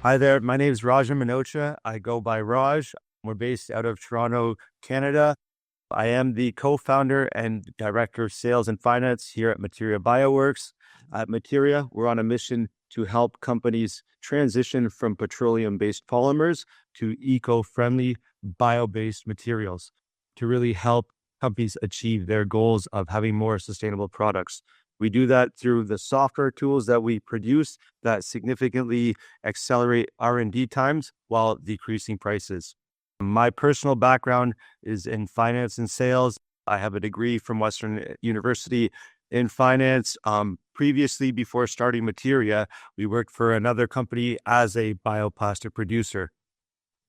Hi there. My name is Raj Manocha. I go by Raj. We're based out of Toronto, Canada. I am the co-founder and director of sales and finance here at Materia Bioworks. At Materia, we're on a mission to help companies transition from petroleum-based polymers to eco-friendly bio-based materials to really help companies achieve their goals of having more sustainable products. We do that through the software tools that we produce that significantly accelerate R&D times while decreasing prices. My personal background is in finance and sales. I have a degree from Western University in finance. Previously, before starting Materia, we worked for another company as a bioplastic producer.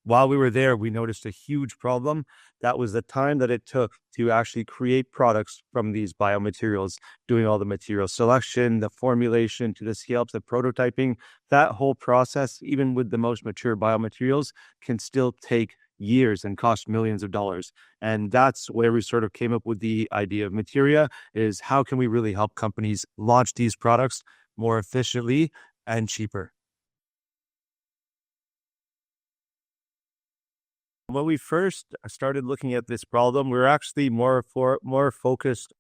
While we were there, we noticed a huge problem. That was the time that it took to actually create products from these biomaterials, doing all the material selection, the formulation to the scale-up, the prototyping. That whole process, even with the most mature biomaterials, can still take years and cost millions of dollars. And that's where we sort of came up with the idea of Materia, is how can we really help companies launch these products more efficiently and cheaper? When we first started looking at this problem, we were actually more focused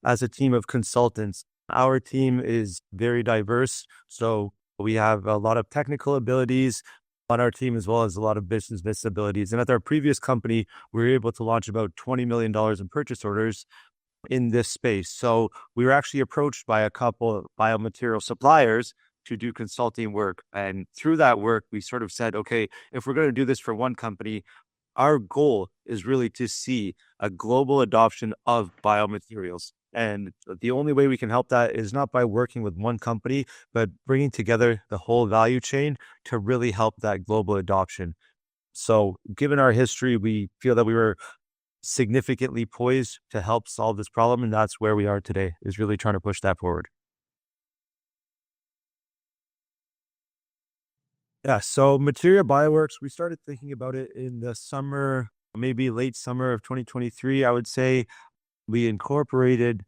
as a team of consultants. Our team is very diverse, so we have a lot of technical abilities on our team as well as a lot of business abilities. And at our previous company, we were able to launch about $20 million in purchase orders in this space. So we were actually approached by a couple of biomaterial suppliers to do consulting work. And through that work, we sort of said, okay, if we're going to do this for one company, our goal is really to see a global adoption of biomaterials. And the only way we can help that is not by working with one company, but bringing together the whole value chain to really help that global adoption. So given our history, we feel that we were significantly poised to help solve this problem. And that's where we are today, is really trying to push that forward. Yeah, so Materia Bioworks, we started thinking about it in the summer, maybe late summer of 2023. I would say we incorporated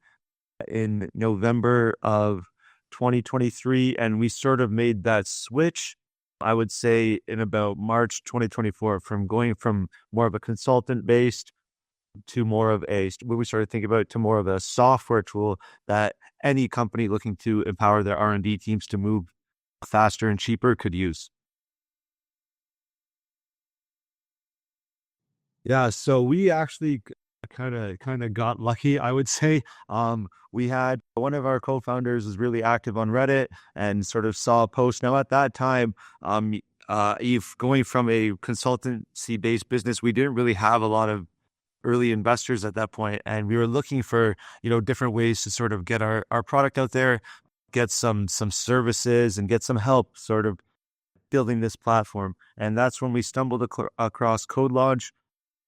in November of 2023, and we sort of made that switch, I would say, in about March 2024, from going from more of a consultant based to more of what we started thinking about, to more of a software tool that any company looking to empower their R&D teams to move faster and cheaper could use. Yeah, so we actually kind of got lucky, I would say. We had one of our co-founders was really active on Reddit and sort of saw a post. Now at that time, Eve, going from a consultancy-based business, we didn't really have a lot of early investors at that point, and we were looking for different ways to sort of get our product out there, get some services, and get some help sort of building this platform. And that's when we stumbled across CodeLaunch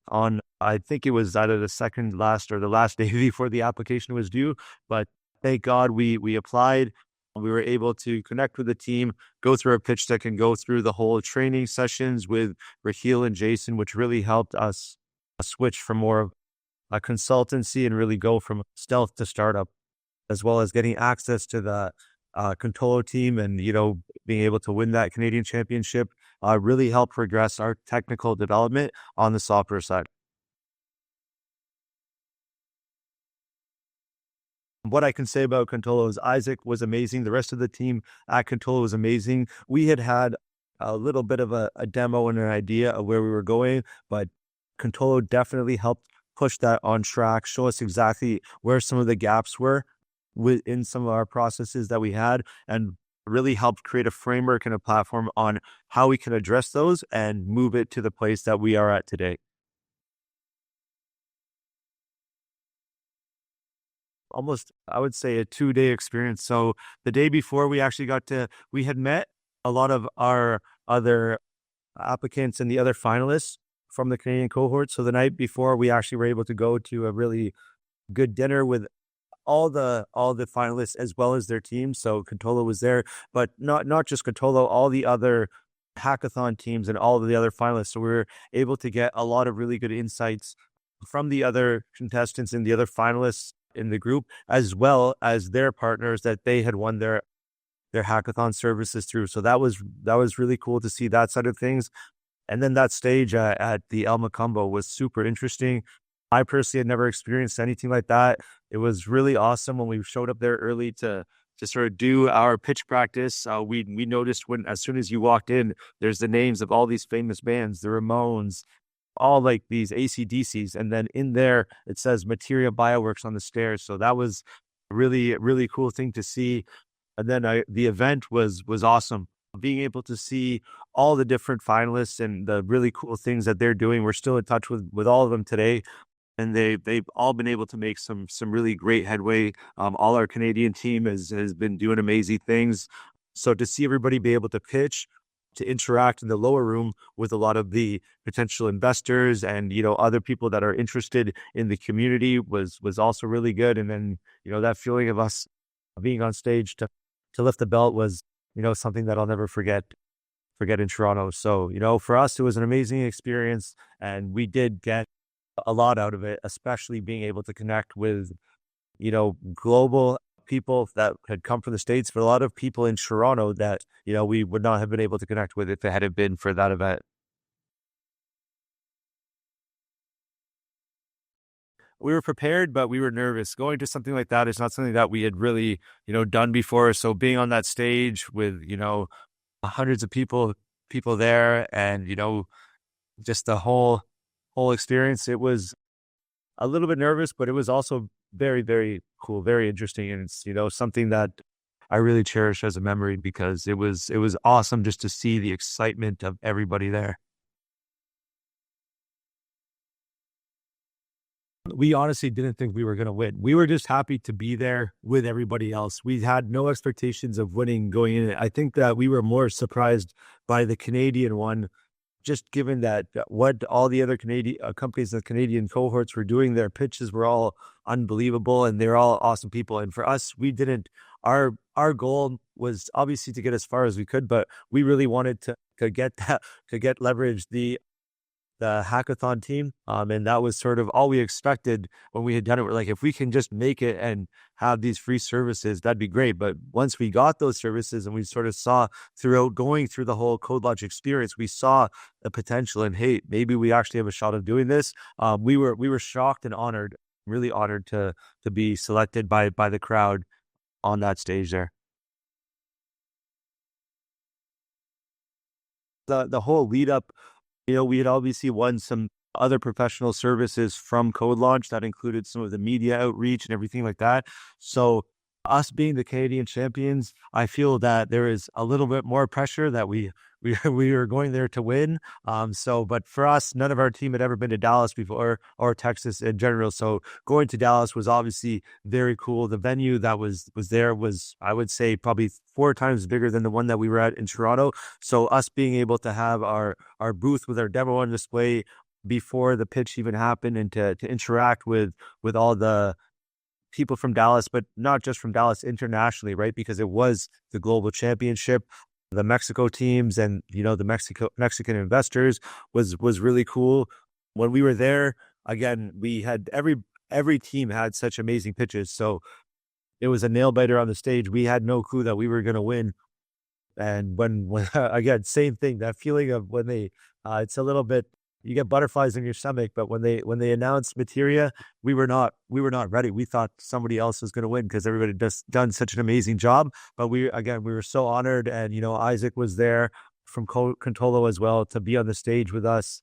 on, I think it was either the second last or the last day before the application was due. But thank God we applied. We were able to connect with the team, go through our pitch deck, and go through the whole training sessions with Raheel and Jason, which really helped us switch from more of a consultancy and really go from stealth to startup, as well as getting access to the Contollo team and, being able to win that Canadian championship really helped progress our technical development on the software side. What I can say about Contollo is Isaac was amazing. The rest of the team at Contollo was amazing. We had a little bit of a demo and an idea of where we were going, but Contollo definitely helped push that on track, show us exactly where some of the gaps were within some of our processes that we had, and really helped create a framework and a platform on how we can address those and move it to the place that we are at today. Almost, I would say, a 2-day experience. So the day before, we had met a lot of our other applicants and the other finalists from the Canadian cohort. So the night before, we actually were able to go to a really good dinner with all the finalists as well as their teams. So Contollo was there, but not just Contollo, all the other hackathon teams and all of the other finalists. So we were able to get a lot of really good insights from the other contestants and the other finalists in the group, as well as their partners that they had won their their hackathon services through. So that was really cool to see that side of things. And then that stage at the El Macumbo was super interesting. I personally had never experienced anything like that. It was really awesome when we showed up there early to sort of do our pitch practice. We noticed when as soon as you walked in, there's the names of all these famous bands, the Ramones, all like these AC/DCs, and then in there it says Materia Bioworks on the stairs. So that was really really cool thing to see. And then the event was awesome. Being able to see all the different finalists and the really cool things that they're doing. We're still in touch with all of them today, and they've all been able to make some really great headway. All our Canadian team has been doing amazing things. So to see everybody be able to pitch, to interact in the lower room with a lot of the potential investors and other people that are interested in the community was also really good. And then that feeling of us being on stage to lift the belt was something that I'll never forget in Toronto. So for us it was an amazing experience, and we did get a lot out of it, especially being able to connect with, global people that had come from the States, but a lot of people in Toronto that, we would not have been able to connect with if it hadn't been for that event. We were prepared, but we were nervous. Going to something like that is not something that we had really, done before. So being on that stage with, hundreds of people there, and, just the whole experience, it was a little bit nervous, but it was also very, very cool, very interesting. And it's, something that I really cherish as a memory, because it was awesome just to see the excitement of everybody there. We honestly didn't think we were going to win. We were just happy to be there with everybody else. We had no expectations of winning going in. I think that we were more surprised by the Canadian one, just given that what all the other Canadian companies, the Canadian cohorts were doing, their pitches were all unbelievable, and they're all awesome people. And for us, we didn't. Our goal was obviously to get as far as we could, but we really wanted to get that, to get leverage the hackathon team. And that was sort of all we expected when we had done it. We're like, if we can just make it and have these free services, that'd be great. But once we got those services and we sort of saw throughout going through the whole CodeLaunch experience, we saw the potential, and hey, maybe we actually have a shot of doing this. We were shocked and honored, really honored to be selected by the crowd on that stage there. The whole lead up, we had obviously won some other professional services from CodeLaunch that included some of the media outreach and everything like that. So us being the Canadian champions, I feel that there is a little bit more pressure that we were going there to win. But for us, none of our team had ever been to Dallas before, or Texas in general. So going to Dallas was obviously very cool. The venue that was there was, I would say, probably 4 times bigger than the one that we were at in Toronto. So us being able to have our booth with our demo on display before the pitch even happened, and to interact with all the people from Dallas, but not just from Dallas, internationally, right? Because it was the global championship, the Mexico teams, and the Mexican investors was really cool. When we were there, again, we had every team had such amazing pitches, so it was a nail biter on the stage. We had no clue that we were going to win. And when again, same thing, that feeling of when they, it's a little bit, you get butterflies in your stomach, but when they announced Materia, we were not ready. We thought somebody else was going to win because everybody just done such an amazing job. But we were so honored, and Isaac was there from Contollo as well, to be on the stage with us,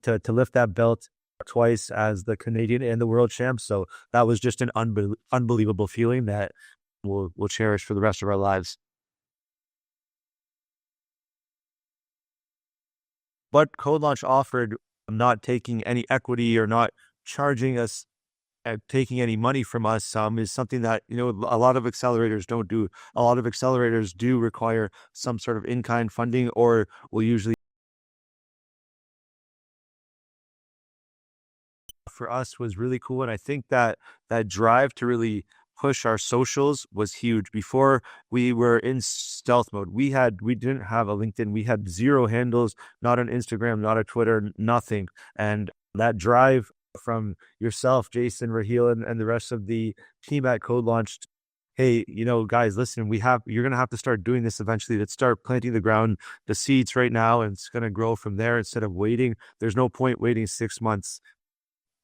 to lift that belt twice as the Canadian and the world champ. So that was just an unbelievable feeling that we'll cherish for the rest of our lives. What CodeLaunch offered, not taking any equity or not charging us, taking any money from us, is something that a lot of accelerators don't do. A lot of accelerators do require some sort of in-kind funding, or will usually. For us was really cool, and I think that drive to really push our socials was huge. Before, we were in stealth mode. We didn't have a LinkedIn. We had 0 handles, not on Instagram, not a Twitter, nothing. And that drive from yourself, Jason, Raheel, and the rest of the team at CodeLaunch hey, guys, listen, you're going to have to start doing this eventually. Let's start planting the seeds right now, and it's going to grow from there instead of waiting. There's no point waiting 6 months.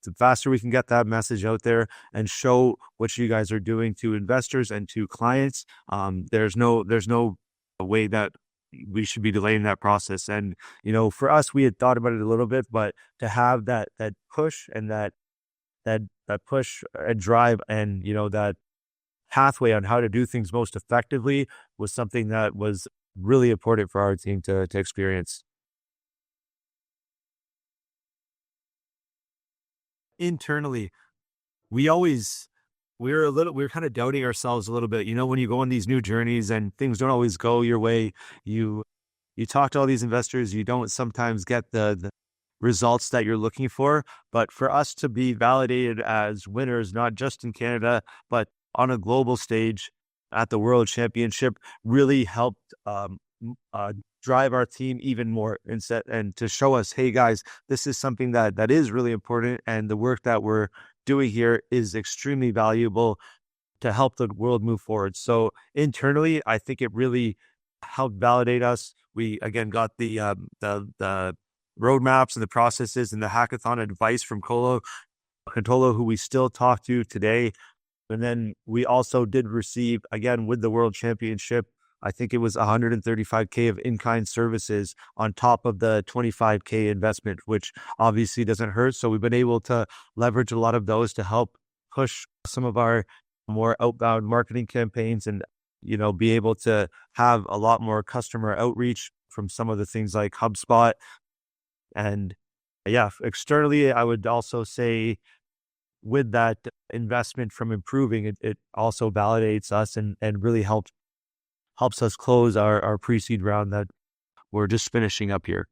The faster we can get that message out there and show what you guys are doing to investors and to clients, there's no way that we should be delaying that process. And for us, we had thought about it a little bit, but to have that push and that push and drive and that pathway on how to do things most effectively was something that was really important for our team to experience. Internally, we always we're kind of doubting ourselves a little bit. When you go on these new journeys and things don't always go your way, you talk to all these investors, you don't sometimes get the results that you're looking for. But for us to be validated as winners, not just in Canada, but on a global stage at the World Championship, really helped drive our team even more and to show us, hey guys, this is something that is really important, and the work that we're doing here is extremely valuable to help the world move forward. So internally, I think it really helped validate us. We again got the roadmaps and the processes and the hackathon advice from Contollo, who we still talk to today. And then we also did receive, again, with the World Championship, I think it was 135K of in-kind services on top of the 25K investment, which obviously doesn't hurt. So we've been able to leverage a lot of those to help push some of our more outbound marketing campaigns and, be able to have a lot more customer outreach from some of the things like HubSpot. And yeah, externally, I would also say with that investment from improving, it also validates us and really helps us close our pre-seed round that we're just finishing up here.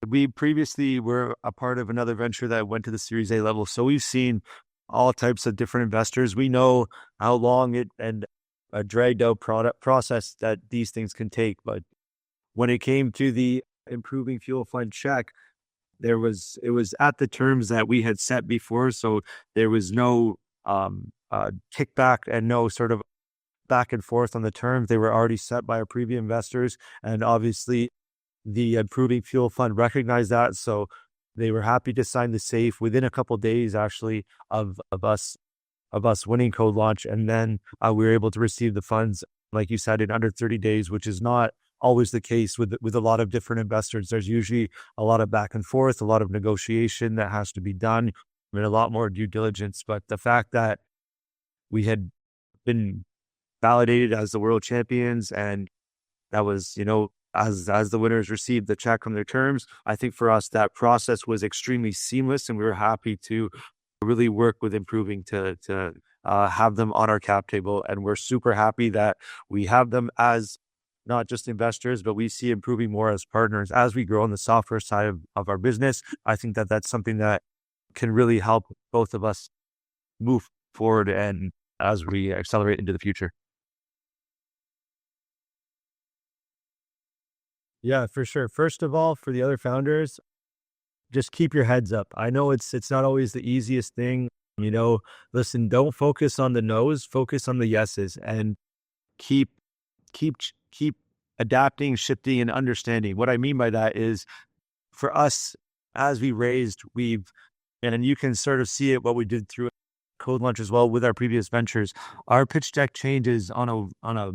We previously were a part of another venture that went to the Series A level. So we've seen all types of different investors. We know how long it and a dragged out product process that these things can take. But when it came to the improving fuel fund check, it was at the terms that we had set before. So there was no kickback and no sort of back and forth on the terms. They were already set by our previous investors. And obviously the improving fuel fund recognized that. So they were happy to sign the safe within a couple of days, actually, of us winning CodeLaunch. And then we were able to receive the funds, like you said, in under 30 days, which is not always the case with a lot of different investors. There's usually a lot of back and forth, a lot of negotiation that has to be done, and a lot more due diligence. But the fact that we had been validated as the world champions, and that was, as the winners received the check on their terms, I think for us that process was extremely seamless, and we were happy to really work with improving to have them on our cap table. And we're super happy that we have them as not just investors, but we see improving more as partners as we grow on the software side of our business. I think that that's something that can really help both of us move forward and as we accelerate into the future. Yeah, for sure. First of all, for the other founders, just keep your heads up. I know it's not always the easiest thing. Listen, don't focus on the no's, focus on the yeses, and keep keep adapting, shifting, and understanding. What I mean by that is, for us, as we raised, and you can sort of see it what we did through CodeLaunch as well with our previous ventures. Our pitch deck changes on a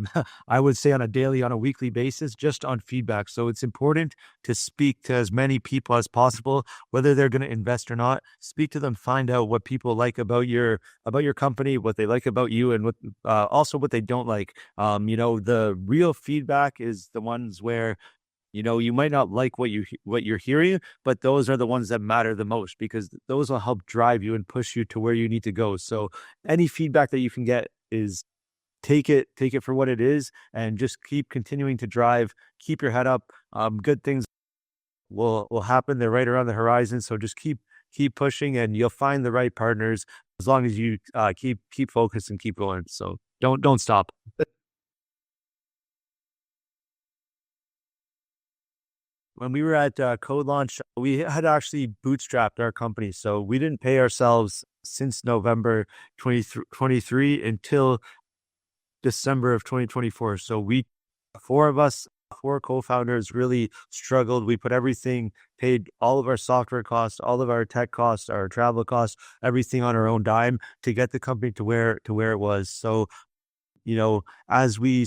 I would say on a daily, on a weekly basis, just on feedback. So it's important to speak to as many people as possible, whether they're going to invest or not. Speak to them, find out what people like about your company, what they like about you, and what also what they don't like. The real feedback is the ones where you might not like what you're hearing, but those are the ones that matter the most, because those will help drive you and push you to where you need to go. So any feedback that you can get is take it for what it is, and just keep continuing to drive, keep your head up. Good things will happen. They're right around the horizon. So just keep pushing, and you'll find the right partners as long as you keep focused and keep going. So don't stop. When we were at CodeLaunch, we had actually bootstrapped our company. So we didn't pay ourselves since November 2023 until December of 2024. So four of us, four co-founders really struggled. We put everything, paid all of our software costs, all of our tech costs, our travel costs, everything on our own dime to get the company to where it was. So, as we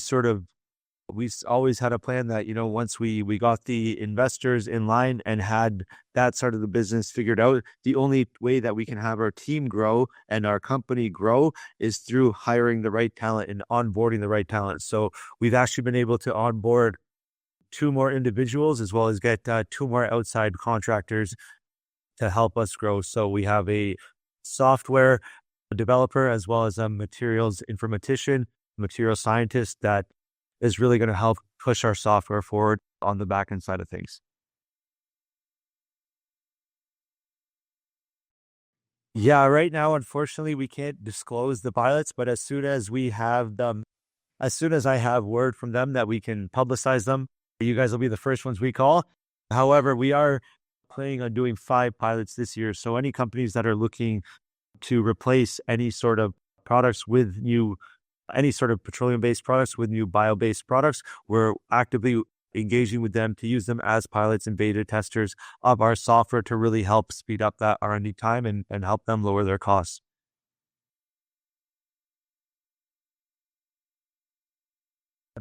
always had a plan that, once we got the investors in line and had that side of the business figured out, the only way that we can have our team grow and our company grow is through hiring the right talent and onboarding the right talent. So we've actually been able to onboard two more individuals as well as get two more outside contractors to help us grow. So we have a software developer as well as a materials informatician, material scientist that is really going to help push our software forward on the back end side of things. Yeah, right now, unfortunately, we can't disclose the pilots, but as soon as we have them, as soon as I have word from them that we can publicize them, you guys will be the first ones we call. However, we are planning on doing 5 pilots this year. So any companies that are looking to replace any sort of products with any sort of petroleum-based products with new bio-based products, we're actively engaging with them to use them as pilots and beta testers of our software to really help speed up that R&D time and help them lower their costs.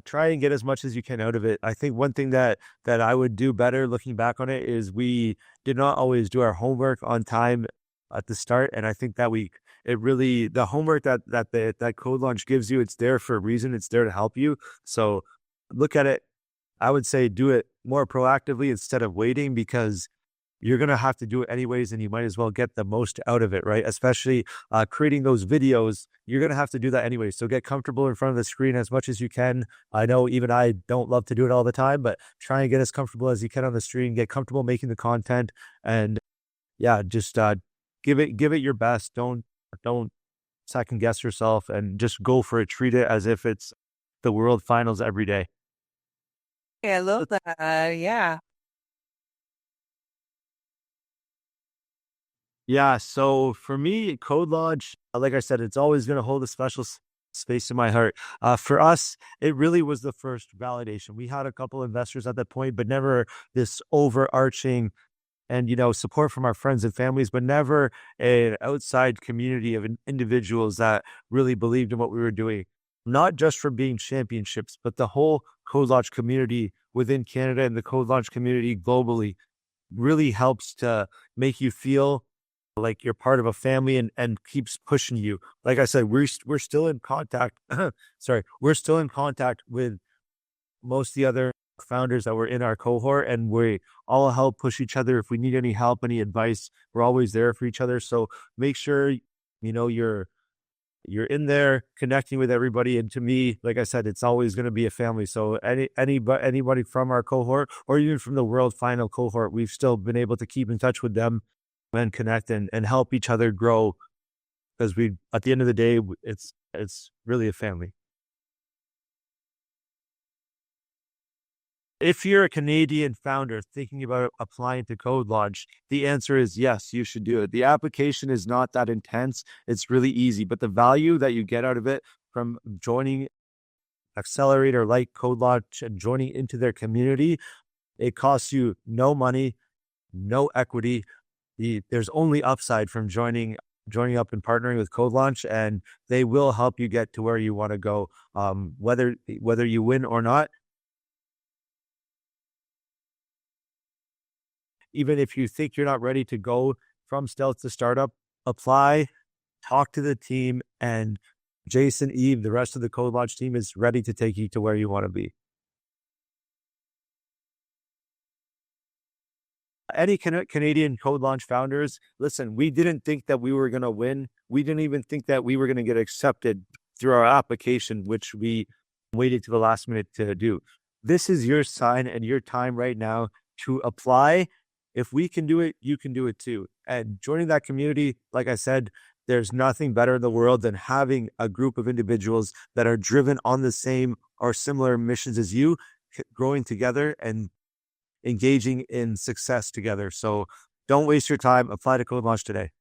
Try and get as much as you can out of it. I think one thing that I would do better looking back on it is we did not always do our homework on time at the start. And I think that the homework that CodeLaunch gives you, it's there for a reason. It's there to help you. So look at it. I would say do it more proactively instead of waiting, because you're going to have to do it anyways, and you might as well get the most out of it, right? Especially creating those videos, you're going to have to do that anyway. So get comfortable in front of the screen as much as you can. I know even I don't love to do it all the time, but try and get as comfortable as you can on the screen, get comfortable making the content, and yeah, just give it your best. Don't second guess yourself, and just go for it. Treat it as if it's the world finals every day. Yeah, I love that. Yeah. Yeah, so for me, CodeLaunch, like I said, it's always going to hold a special space in my heart. For us, it really was the first validation. We had a couple investors at that point, but never this overarching and, support from our friends and families, but never an outside community of individuals that really believed in what we were doing. Not just for being championships, but the whole CodeLaunch community within Canada and the CodeLaunch community globally really helps to make you feel like you're part of a family and keeps pushing you. Like I said, we're still in contact. Sorry, we're still in contact with most of the other founders that were in our cohort, and we all help push each other. If we need any help, any advice, we're always there for each other. So make sure you're in there connecting with everybody. And to me, like I said, it's always going to be a family. So anybody from our cohort or even from the world final cohort, we've still been able to keep in touch with them and connect and help each other grow, because at the end of the day, it's really a family. If you're a Canadian founder thinking about applying to CodeLaunch, the answer is yes, you should do it. The application is not that intense. It's really easy, but the value that you get out of it from joining Accelerator like CodeLaunch and joining into their community, it costs you no money, no equity. There's only upside from joining up and partnering with CodeLaunch, and they will help you get to where you want to go, whether you win or not. Even if you think you're not ready to go from stealth to startup, apply, talk to the team, and Jason, Eve, the rest of the CodeLaunch team is ready to take you to where you want to be. Any Canadian CodeLaunch founders, listen, we didn't think that we were going to win. We didn't even think that we were going to get accepted through our application, which we waited to the last minute to do. This is your sign and your time right now to apply. If we can do it, you can do it too. And joining that community, like I said, there's nothing better in the world than having a group of individuals that are driven on the same or similar missions as you, growing together and engaging in success together. So don't waste your time. Apply to CodeLaunch today.